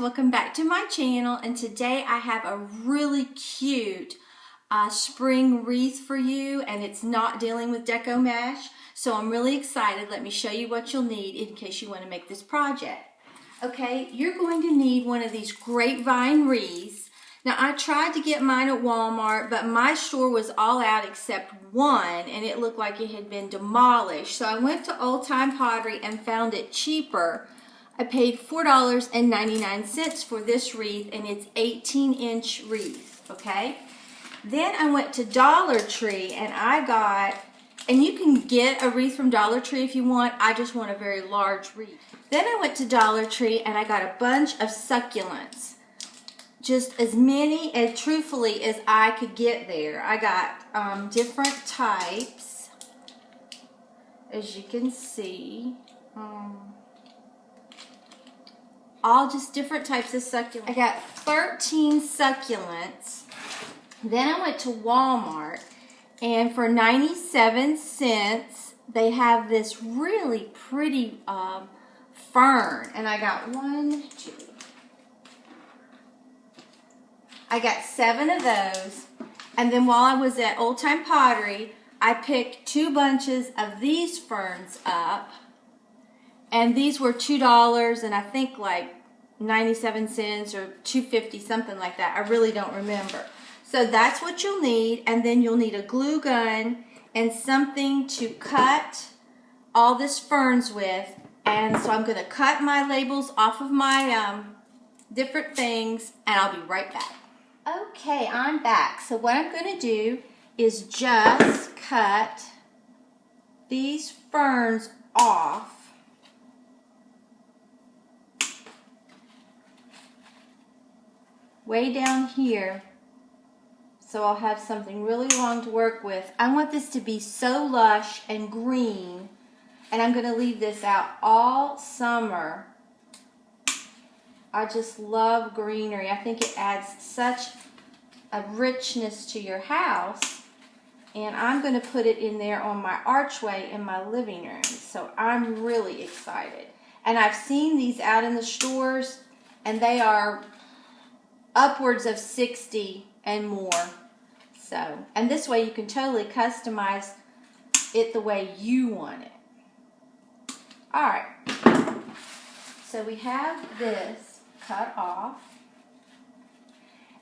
welcome back to my channel, and today I have a really cute spring wreath for you, and it's not dealing with deco mesh, so I'm really excited. Let me show you what you'll need in case you want to make this project. Okay, you're going to need one of these grapevine wreaths. Now I tried to get mine at Walmart, but my store was all out except one, and it looked like it had been demolished, so I went to Old Time Pottery and found it cheaper. I paid $4.99 for this wreath, and it's 18-inch wreath, okay? Then I went to Dollar Tree, and I got, and you can get a wreath from Dollar Tree if you want. I just want a very large wreath. Then I went to Dollar Tree, and I got a bunch of succulents. Just as many, and truthfully, as I could get there. I got different types, as you can see. All just different types of succulents. I got 13 succulents. Then I went to Walmart, and for 97 cents, they have this really pretty fern. And I got I got 7 of those. And then while I was at Old Time Pottery, I picked 2 bunches of these ferns up. And these were $2 and I think like 97 cents or $2.50, something like that. I really don't remember. So that's what you'll need, and then you'll need a glue gun and something to cut all this ferns with. And so I'm going to cut my labels off of my different things, and I'll be right back. Okay, I'm back. So what I'm going to do is just cut these ferns off. Way down here, so I'll have something really long to work with. I want this to be so lush and green, and I'm going to leave this out all summer. I just love greenery. I think it adds such a richness to your house, and I'm going to put it in there on my archway in my living room, so I'm really excited. And I've seen these out in the stores, and they are upwards of 60 and more. So, and this way you can totally customize it the way you want it. Alright, so we have this cut off,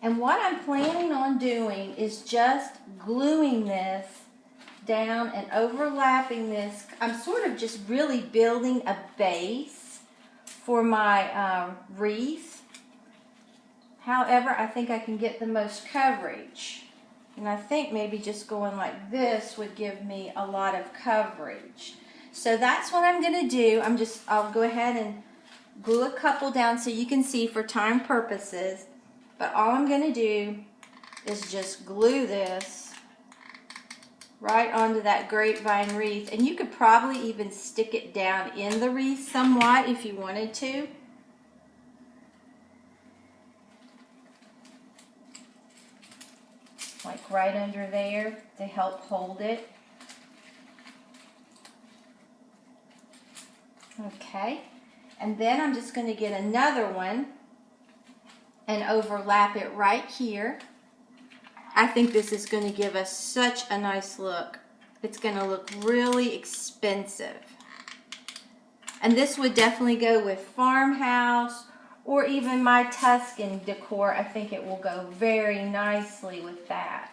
and what I'm planning on doing is just gluing this down and overlapping this. I'm sort of just really building a base for my wreath. However, I think I can get the most coverage. And I think maybe just going like this would give me a lot of coverage. So that's what I'm going to do. I'll go ahead and glue a couple down so you can see for time purposes. But all I'm going to do is just glue this right onto that grapevine wreath. And you could probably even stick it down in the wreath somewhat if you wanted to. Like right under there to help hold it. Okay, and then I'm just going to get another one and overlap it right here. I think this is going to give us such a nice look. It's going to look really expensive. And this would definitely go with farmhouse or even my Tuscan decor. I think it will go very nicely with that.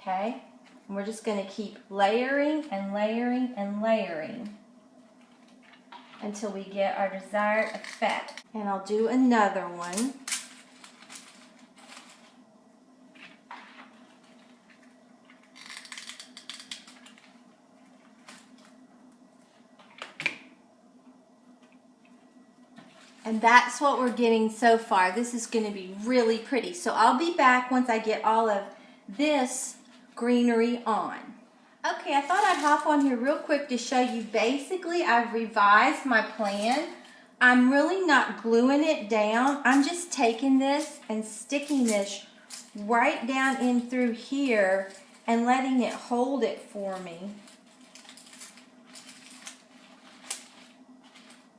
Okay, and we're just going to keep layering and layering and layering until we get our desired effect. And I'll do another one. And that's what we're getting so far. This is going to be really pretty. So I'll be back once I get all of this greenery on. Okay, I thought I'd hop on here real quick to show you. Basically, I've revised my plan. I'm really not gluing it down. I'm just taking this and sticking this right down in through here and letting it hold it for me.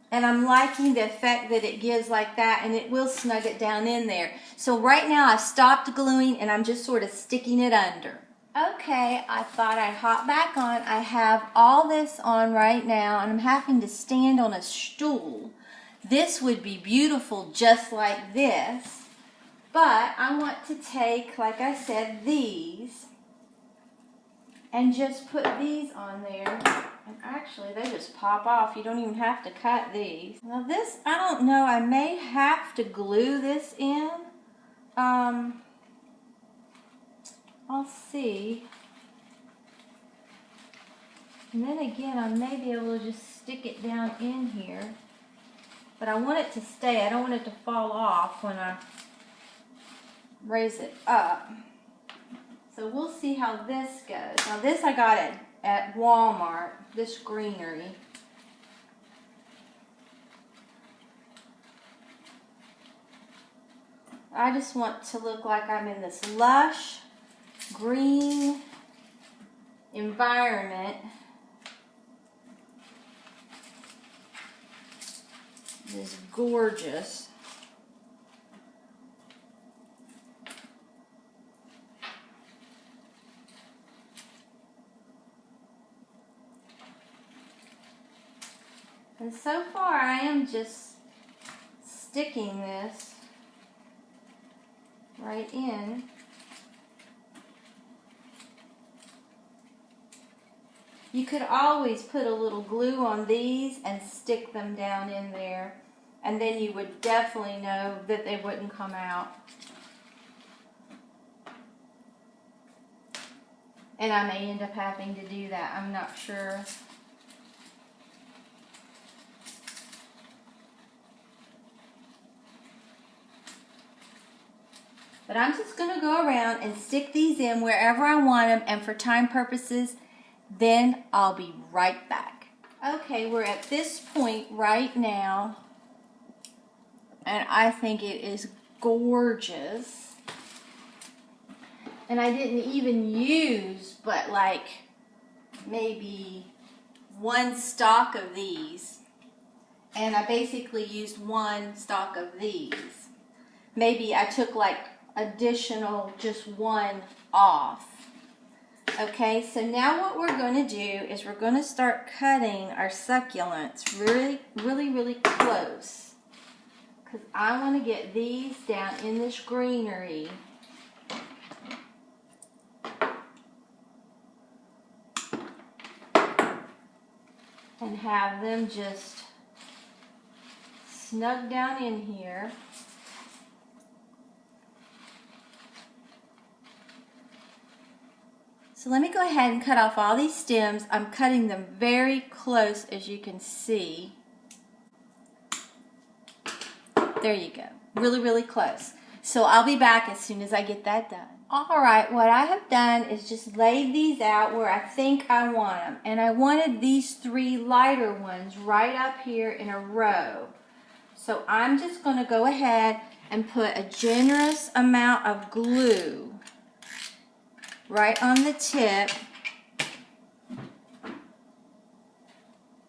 And I'm liking the effect that it gives like that, and it will snug it down in there. So right now I've stopped gluing and I'm just sort of sticking it under. Okay, I thought I'd hop back on. I have all this on right now and I'm having to stand on a stool. This would be beautiful just like this, but I want to take, like I said, these and just put these on there. And actually, they just pop off. You don't even have to cut these. Now this, I don't know, I may have to glue this in. I'll see. And then again, I may be able to just stick it down in here. But I want it to stay. I don't want it to fall off when I raise it up. So we'll see how this goes. Now this I got it at Walmart, this greenery. I just want to look like I'm in this lush green environment. It's gorgeous. And so far I am just sticking this right in. You could always put a little glue on these and stick them down in there, and then you would definitely know that they wouldn't come out. And I may end up having to do that, I'm not sure. But I'm just going to go around and stick these in wherever I want them, and for time purposes, then I'll be right back. Okay, we're at this point right now, and I think it is gorgeous. And I didn't even use but like maybe one stalk of these, and I basically used one stalk of these. Maybe I took like additional just one off. Okay, so now what we're going to do is we're going to start cutting our succulents really close, because I want to get these down in this greenery. And have them just snug down in here. So let me go ahead and cut off all these stems. I'm cutting them very close, as you can see. There you go. Really close. So I'll be back as soon as I get that done. Alright, what I have done is just laid these out where I think I want them. And I wanted these three lighter ones right up here in a row. So I'm just going to go ahead and put a generous amount of glue right on the tip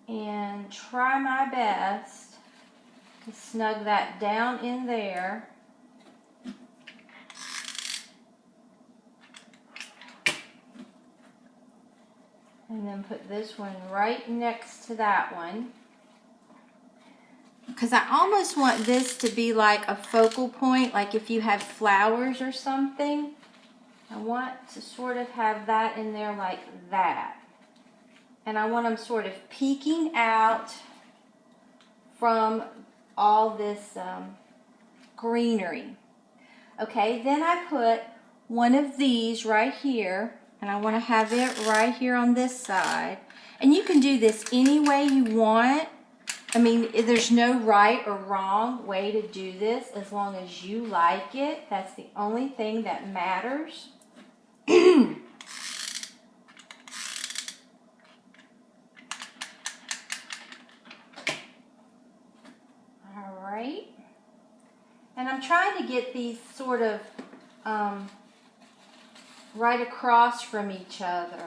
and try my best to snug that down in there. And then put this one right next to that one, because I almost want this to be like a focal point, like if you have flowers or something. I want to sort of have that in there like that. And I want them sort of peeking out from all this greenery. Okay, then I put one of these right here, and I want to have it right here on this side. And you can do this any way you want. I mean, there's no right or wrong way to do this as long as you like it. That's the only thing that matters. Alright. And I'm trying to get these sort of right across from each other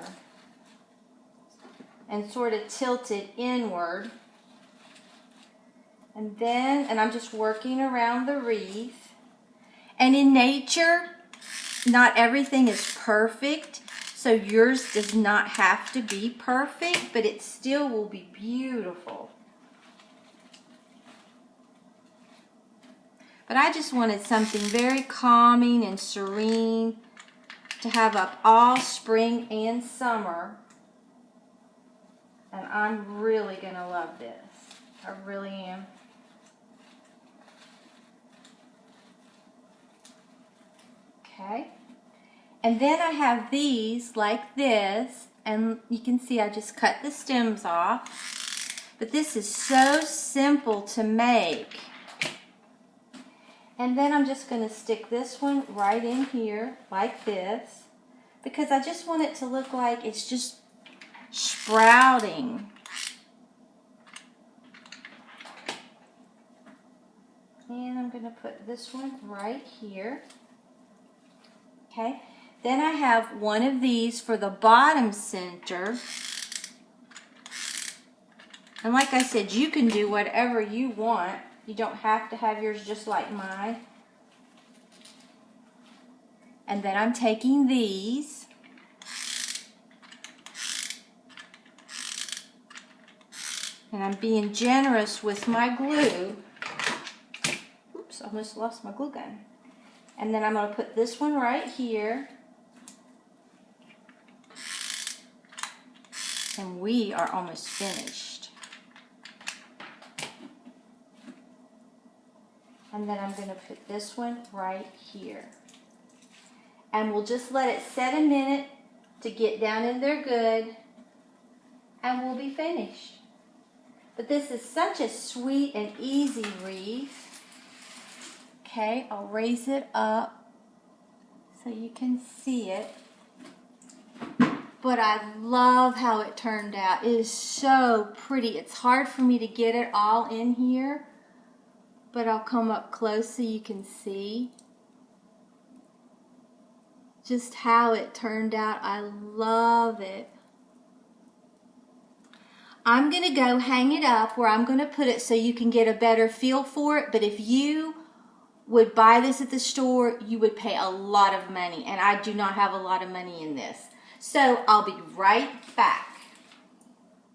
and sort of tilted inward. And I'm just working around the wreath. And in nature, not everything is perfect, so yours does not have to be perfect, but it still will be beautiful. But I just wanted something very calming and serene to have up all spring and summer. And I'm really going to love this. I really am. Okay. And then I have these like this, and you can see I just cut the stems off. But this is so simple to make. And then I'm just going to stick this one right in here like this, because I just want it to look like it's just sprouting. And I'm going to put this one right here. Okay, then I have one of these for the bottom center. And like I said, you can do whatever you want. You don't have to have yours just like mine. And then I'm taking these. And I'm being generous with my glue. Oops, I almost lost my glue gun. And then I'm going to put this one right here. And we are almost finished. And then I'm going to put this one right here. And we'll just let it set a minute to get down in there good. And we'll be finished. But this is such a sweet and easy wreath. Okay, I'll raise it up so you can see it. But I love how it turned out. It is so pretty. It's hard for me to get it all in here, but I'll come up close so you can see just how it turned out. I love it. I'm going to go hang it up where I'm going to put it so you can get a better feel for it. But if you would buy this at the store, you would pay a lot of money, and I do not have a lot of money in this. So I'll be right back.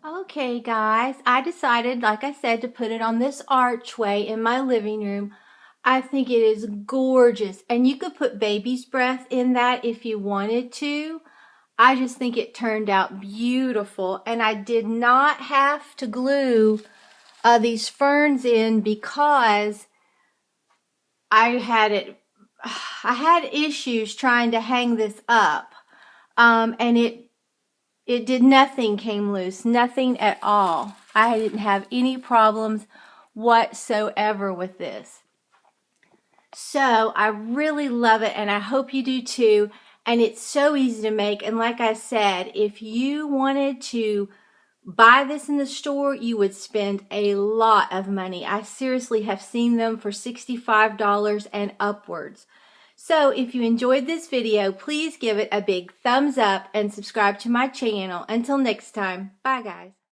Okay guys, I decided, like I said, to put it on this archway in my living room. I think it is gorgeous, and you could put baby's breath in that if you wanted to. I just think it turned out beautiful, and I did not have to glue these ferns in because I had issues trying to hang this up, and it did nothing, came loose, nothing at all. I didn't have any problems whatsoever with this. So I really love it, and I hope you do too. And it's so easy to make. And like I said, if you wanted to buy this in the store, you would spend a lot of money. I seriously have seen them for $65 and upwards. So if you enjoyed this video, please give it a big thumbs up and subscribe to my channel. Until next time, bye guys.